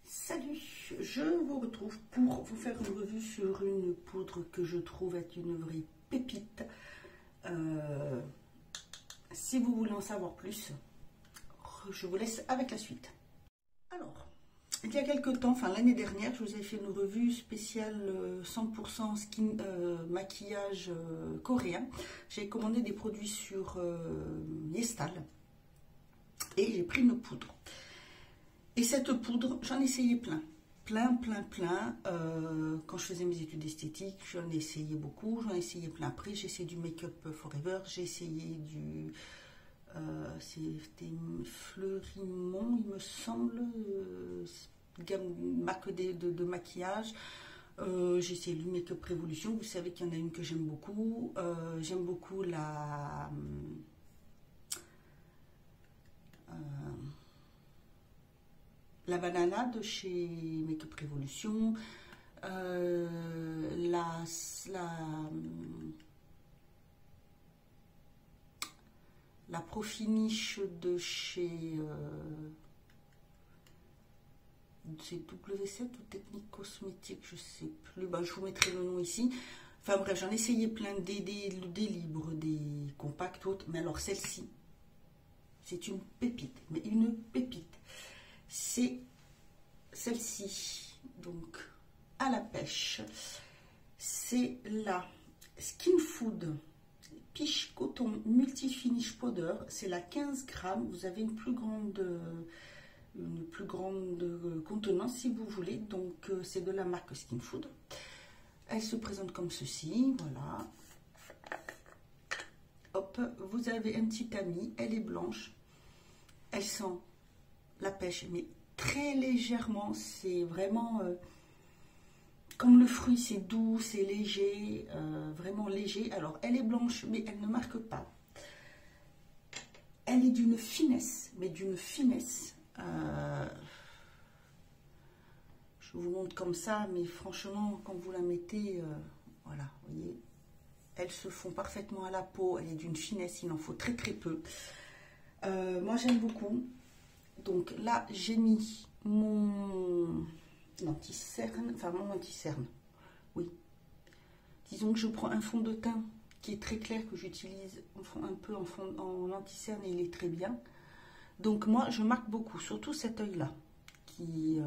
Salut, je vous retrouve pour vous faire une revue sur une poudre que je trouve être une vraie pépite. Si vous voulez en savoir plus, je vous laisse avec la suite. Alors, il y a quelques temps, enfin l'année dernière, je vous avais fait une revue spéciale 100% skin maquillage coréen. J'ai commandé des produits sur Yestal et j'ai pris une poudre. Et cette poudre, j'en ai essayé plein. Quand je faisais mes études d'esthétique, j'en ai essayé beaucoup. J'en ai essayé plein. Après, j'ai essayé du Make-up Forever. J'ai essayé du... c'était Fleurimont, il me semble. Marque de maquillage. J'ai essayé du Make-up Révolution. Vous savez qu'il y en a une que j'aime beaucoup. J'aime beaucoup la banana de chez Make-up Révolution, la Profinish de chez c'est W7 ou Technique Cosmétique, je sais plus, je vous mettrai le nom ici. Enfin bref, j'en ai essayé plein, des libres, des compacts, autres, mais alors celle-ci, c'est une pépite, mais une pépite. C'est celle-ci, donc à la pêche. C'est la Skin Food Peach Coton Multi-Finish Powder. C'est la 15 grammes. Vous avez une plus grande contenance si vous voulez. Donc c'est de la marque Skin Food. Elle se présente comme ceci. Voilà. Hop, vous avez un petit tamis. Elle est blanche. Elle sent la pêche, mais très légèrement. C'est vraiment comme le fruit, c'est doux, c'est léger, vraiment léger. Alors elle est blanche, mais elle ne marque pas. Elle est d'une finesse, mais d'une finesse. Je vous montre comme ça, mais franchement, quand vous la mettez, voilà, vous voyez, elles se font parfaitement à la peau. Elle est d'une finesse, il en faut très très peu. Moi j'aime beaucoup. Donc là, j'ai mis mon anti-cerne, enfin mon anti-cerne, oui. Disons que je prends un fond de teint qui est très clair, que j'utilise un peu en anti-cerne et il est très bien. Donc moi, je marque beaucoup, surtout cet œil-là, qui...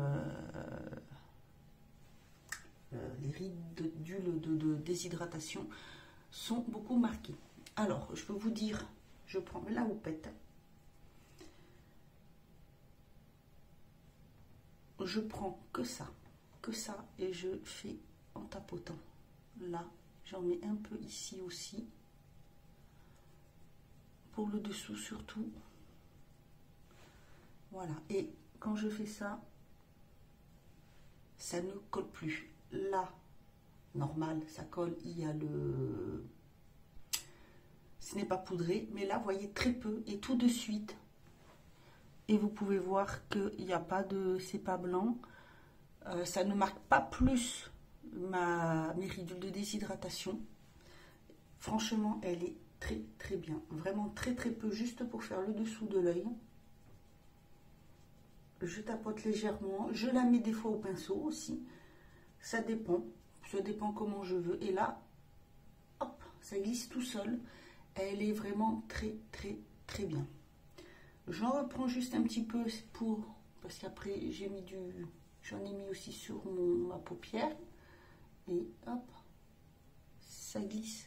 les rides d'huile de déshydratation sont beaucoup marquées. Alors, je peux vous dire, je prends la houppette. Je prends que ça, et je fais en tapotant. Là, j'en mets un peu ici aussi, pour le dessous surtout. Voilà, et quand je fais ça, ça ne colle plus. Là, normal, ça colle, il y a le... Ce n'est pas poudré, mais là, vous voyez, très peu, et tout de suite... Et vous pouvez voir qu'il n'y a pas de... C'est pas blanc. Ça ne marque pas plus mes ridules de déshydratation. Franchement, elle est très très bien. Vraiment très très peu, juste pour faire le dessous de l'œil. Je tapote légèrement. Je la mets des fois au pinceau aussi. Ça dépend. Ça dépend comment je veux. Et là, hop, ça glisse tout seul. Elle est vraiment très très très bien. J'en reprends juste un petit peu parce qu'après j'en ai mis aussi sur ma paupière et hop, ça glisse.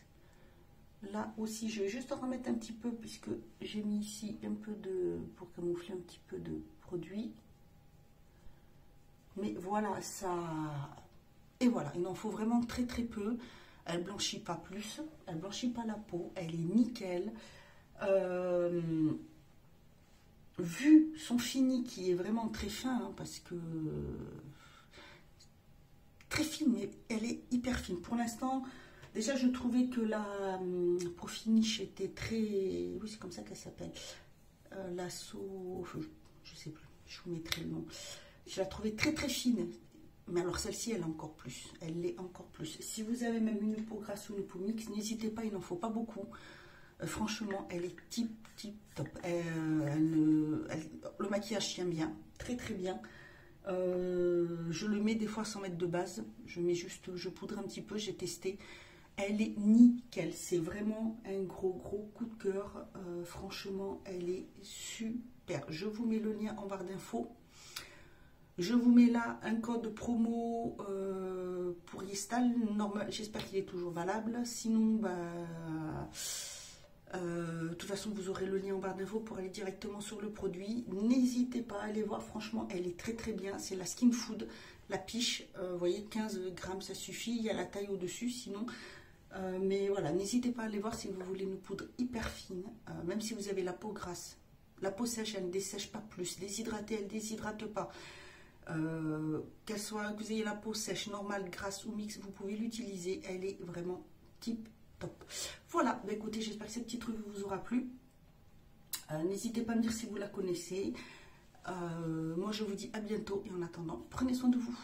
Là aussi, je vais juste en remettre un petit peu puisque j'ai mis ici un peu pour camoufler un petit peu de produit. Mais voilà, ça... Et voilà, il en faut vraiment très très peu. Elle blanchit pas plus, elle blanchit pas la peau, elle est nickel. Vu son fini qui est vraiment très fin, hein, parce que très fine, mais elle est hyper fine. Pour l'instant, déjà je trouvais que la Profinish était très... Oui, c'est comme ça qu'elle s'appelle. L'assaut... Je sais plus, je vous mettrai le nom. Je la trouvais très très fine. Mais alors celle-ci, elle est encore plus. Elle l'est encore plus. Si vous avez même une peau grasse ou une peau mixte, n'hésitez pas, il n'en faut pas beaucoup. Franchement, elle est tip top. Le maquillage tient bien, très très bien. Je le mets des fois sans mettre de base. Je mets juste, je poudre un petit peu, j'ai testé. Elle est nickel. C'est vraiment un gros coup de cœur. Franchement, elle est super. Je vous mets le lien en barre d'infos. Je vous mets là un code promo pour Yestal. J'espère qu'il est toujours valable. Sinon, bah, de toute façon, vous aurez le lien en barre d'infos pour aller directement sur le produit. N'hésitez pas à aller voir. Franchement, elle est très bien. C'est la Skin Food, la piche. Vous voyez, 15 grammes, ça suffit. Il y a la taille au-dessus, sinon. Mais voilà, n'hésitez pas à aller voir si vous voulez une poudre hyper fine. Même si vous avez la peau grasse. La peau sèche, elle ne dessèche pas plus. Déshydratée, elle ne déshydrate pas. Que vous ayez la peau sèche, normale, grasse ou mixte, vous pouvez l'utiliser. Elle est vraiment tip top. Voilà, bah écoutez, j'espère que cette petite revue vous aura plu. N'hésitez pas à me dire si vous la connaissez. Moi, je vous dis à bientôt et en attendant, prenez soin de vous.